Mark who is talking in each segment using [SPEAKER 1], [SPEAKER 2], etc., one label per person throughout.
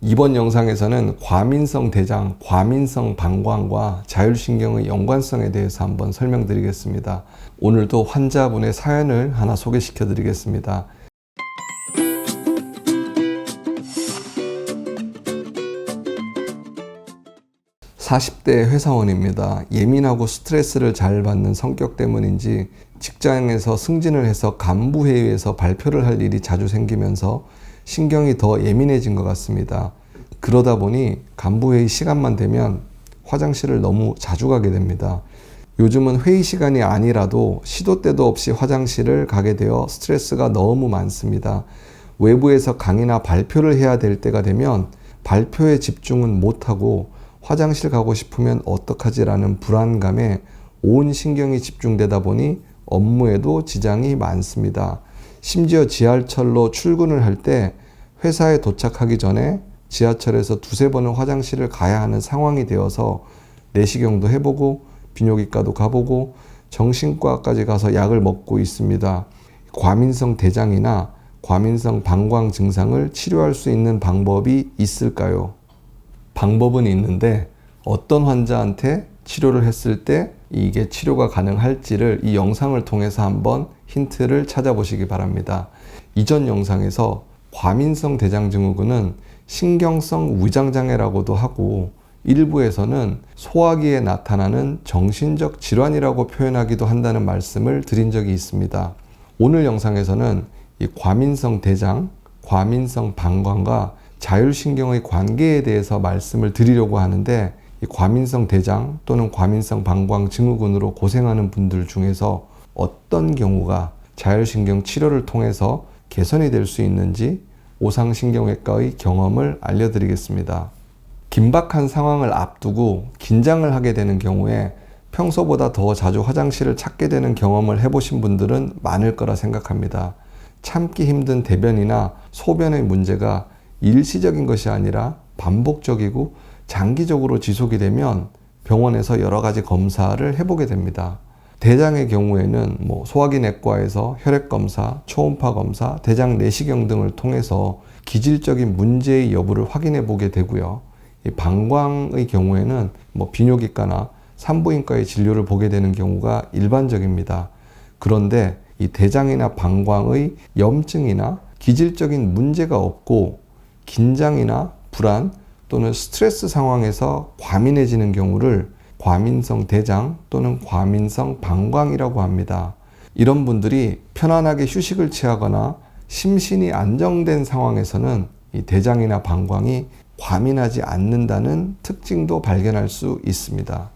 [SPEAKER 1] 이번 영상에서는 과민성 대장, 과민성 방광과 자율신경의 연관성에 대해서 한번 설명드리겠습니다. 오늘도 환자분의 사연을 하나 소개시켜 드리겠습니다. 40대 회사원입니다. 예민하고 스트레스를 잘 받는 성격 때문인지 직장에서 승진을 해서 간부회의에서 발표를 할 일이 자주 생기면서 신경이 더 예민해진 것 같습니다. 그러다 보니 간부회의 시간만 되면 화장실을 너무 자주 가게 됩니다. 요즘은 회의 시간이 아니라도 시도 때도 없이 화장실을 가게 되어 스트레스가 너무 많습니다. 외부에서 강의나 발표를 해야 될 때가 되면 발표에 집중은 못하고 화장실 가고 싶으면 어떡하지라는 불안감에 온 신경이 집중되다 보니 업무에도 지장이 많습니다. 심지어 지하철로 출근을 할 때 회사에 도착하기 전에 지하철에서 두세 번은 화장실을 가야 하는 상황이 되어서 내시경도 해보고 비뇨기과도 가보고 정신과까지 가서 약을 먹고 있습니다. 과민성 대장이나 과민성 방광 증상을 치료할 수 있는 방법이 있을까요? 방법은 있는데 어떤 환자한테 치료를 했을 때 이게 치료가 가능할지를 이 영상을 통해서 한번 힌트를 찾아보시기 바랍니다. 이전 영상에서 과민성 대장증후군은 신경성 위장장애라고도 하고 일부에서는 소화기에 나타나는 정신적 질환이라고 표현하기도 한다는 말씀을 드린 적이 있습니다. 오늘 영상에서는 이 과민성 대장, 과민성 방광과 자율신경의 관계에 대해서 말씀을 드리려고 하는데 이 과민성 대장 또는 과민성 방광 증후군으로 고생하는 분들 중에서 어떤 경우가 자율신경 치료를 통해서 개선이 될 수 있는지 오상신경외과의 경험을 알려드리겠습니다. 긴박한 상황을 앞두고 긴장을 하게 되는 경우에 평소보다 더 자주 화장실을 찾게 되는 경험을 해보신 분들은 많을 거라 생각합니다. 참기 힘든 대변이나 소변의 문제가 일시적인 것이 아니라 반복적이고 장기적으로 지속이 되면 병원에서 여러 가지 검사를 해보게 됩니다. 대장의 경우에는 소화기 내과에서 혈액검사, 초음파 검사, 대장 내시경 등을 통해서 기질적인 문제의 여부를 확인해 보게 되고요. 이 방광의 경우에는 비뇨기과나 산부인과의 진료를 보게 되는 경우가 일반적입니다. 그런데 이 대장이나 방광의 염증이나 기질적인 문제가 없고 긴장이나 불안 또는 스트레스 상황에서 과민해지는 경우를 과민성 대장 또는 과민성 방광이라고 합니다. 이런 분들이 편안하게 휴식을 취하거나 심신이 안정된 상황에서는 이 대장이나 방광이 과민하지 않는다는 특징도 발견할 수 있습니다.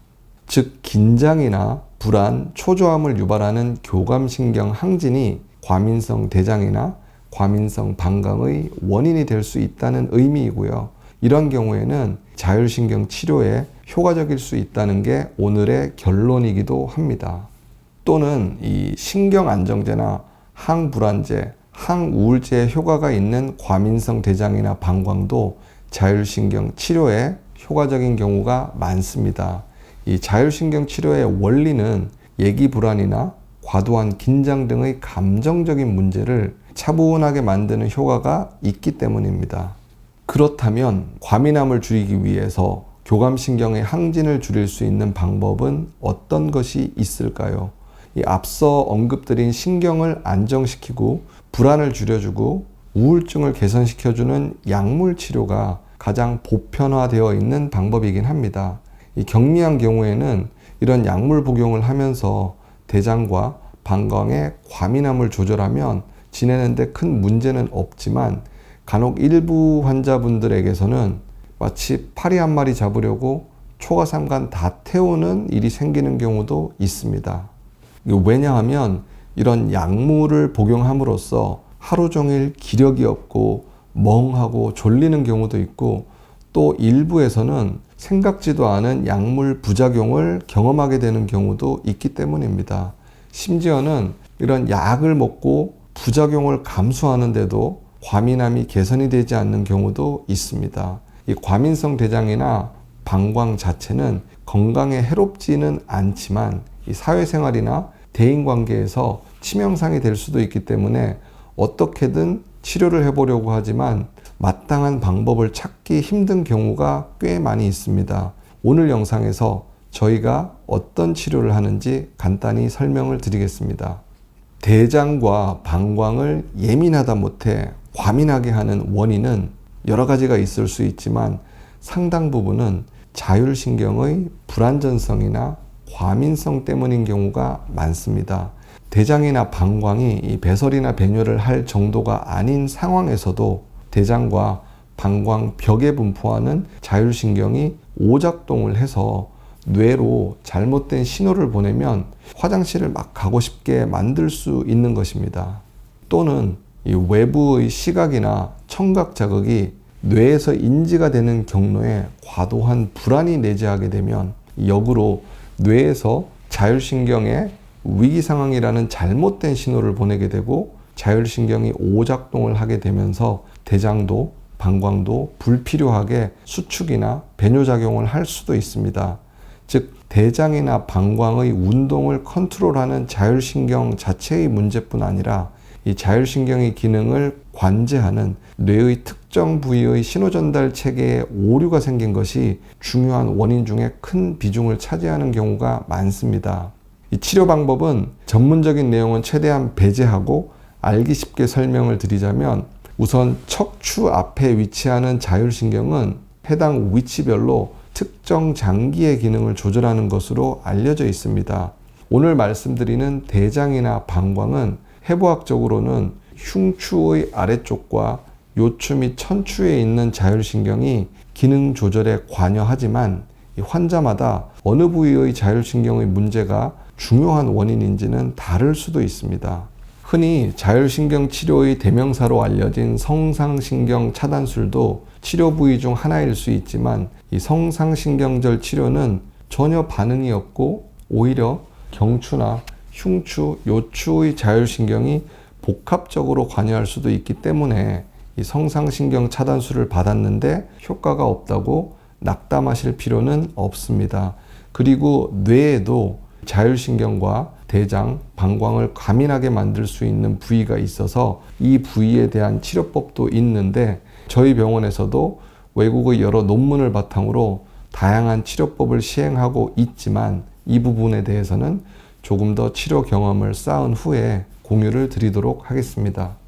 [SPEAKER 1] 즉 긴장이나 불안, 초조함을 유발하는 교감신경 항진이 과민성 대장이나 과민성 방광의 원인이 될 수 있다는 의미이고요. 이런 경우에는 자율신경 치료에 효과적일 수 있다는 게 오늘의 결론이기도 합니다. 또는 이 신경안정제나 항불안제, 항우울제에 효과가 있는 과민성 대장이나 방광도 자율신경 치료에 효과적인 경우가 많습니다. 이 자율신경 치료의 원리는 예기불안이나 과도한 긴장 등의 감정적인 문제를 차분하게 만드는 효과가 있기 때문입니다. 그렇다면 과민함을 줄이기 위해서 교감신경의 항진을 줄일 수 있는 방법은 어떤 것이 있을까요? 이 앞서 언급드린 신경을 안정시키고 불안을 줄여주고 우울증을 개선시켜주는 약물 치료가 가장 보편화되어 있는 방법이긴 합니다. 이 경미한 경우에는 이런 약물 복용을 하면서 대장과 방광의 과민함을 조절하면 지내는데 큰 문제는 없지만 간혹 일부 환자분들에게서는 마치 파리 한 마리 잡으려고 초가삼간 다 태우는 일이 생기는 경우도 있습니다. 왜냐하면 이런 약물을 복용함으로써 하루 종일 기력이 없고 멍하고 졸리는 경우도 있고 또 일부에서는 생각지도 않은 약물 부작용을 경험하게 되는 경우도 있기 때문입니다. 심지어는 이런 약을 먹고 부작용을 감수하는데도 과민함이 개선이 되지 않는 경우도 있습니다. 이 과민성 대장이나 방광 자체는 건강에 해롭지는 않지만 이 사회생활이나 대인관계에서 치명상이 될 수도 있기 때문에 어떻게든 치료를 해보려고 하지만 마땅한 방법을 찾기 힘든 경우가 꽤 많이 있습니다. 오늘 영상에서 저희가 어떤 치료를 하는지 간단히 설명을 드리겠습니다. 대장과 방광을 예민하다 못해 과민하게 하는 원인은 여러 가지가 있을 수 있지만 상당 부분은 자율신경의 불안전성이나 과민성 때문인 경우가 많습니다. 대장이나 방광이 이 배설이나 배뇨를 할 정도가 아닌 상황에서도 대장과 방광 벽에 분포하는 자율신경이 오작동을 해서 뇌로 잘못된 신호를 보내면 화장실을 막 가고 싶게 만들 수 있는 것입니다. 또는 이 외부의 시각이나 청각 자극이 뇌에서 인지가 되는 경로에 과도한 불안이 내재하게 되면 역으로 뇌에서 자율신경에 위기 상황이라는 잘못된 신호를 보내게 되고 자율신경이 오작동을 하게 되면서 대장도 방광도 불필요하게 수축이나 배뇨작용을 할 수도 있습니다. 즉 대장이나 방광의 운동을 컨트롤하는 자율신경 자체의 문제뿐 아니라 이 자율신경의 기능을 관제하는 뇌의 특정 부위의 신호전달 체계에 오류가 생긴 것이 중요한 원인 중에 큰 비중을 차지하는 경우가 많습니다. 이 치료 방법은 전문적인 내용은 최대한 배제하고 알기 쉽게 설명을 드리자면 우선 척추 앞에 위치하는 자율신경은 해당 위치별로 특정 장기의 기능을 조절하는 것으로 알려져 있습니다. 오늘 말씀드리는 대장이나 방광은 해부학적으로는 흉추의 아래쪽과 요추 및 천추에 있는 자율신경이 기능 조절에 관여하지만 환자마다 어느 부위의 자율신경의 문제가 중요한 원인인지는 다를 수도 있습니다. 흔히 자율신경 치료의 대명사로 알려진 성상신경 차단술도 치료 부위 중 하나일 수 있지만 이 성상신경절 치료는 전혀 반응이 없고 오히려 경추나 흉추, 요추의 자율신경이 복합적으로 관여할 수도 있기 때문에 이 성상신경 차단술을 받았는데 효과가 없다고 낙담하실 필요는 없습니다. 그리고 뇌에도 자율신경과 대장, 방광을 과민하게 만들 수 있는 부위가 있어서 이 부위에 대한 치료법도 있는데 저희 병원에서도 외국의 여러 논문을 바탕으로 다양한 치료법을 시행하고 있지만 이 부분에 대해서는 조금 더 치료 경험을 쌓은 후에 공유를 드리도록 하겠습니다.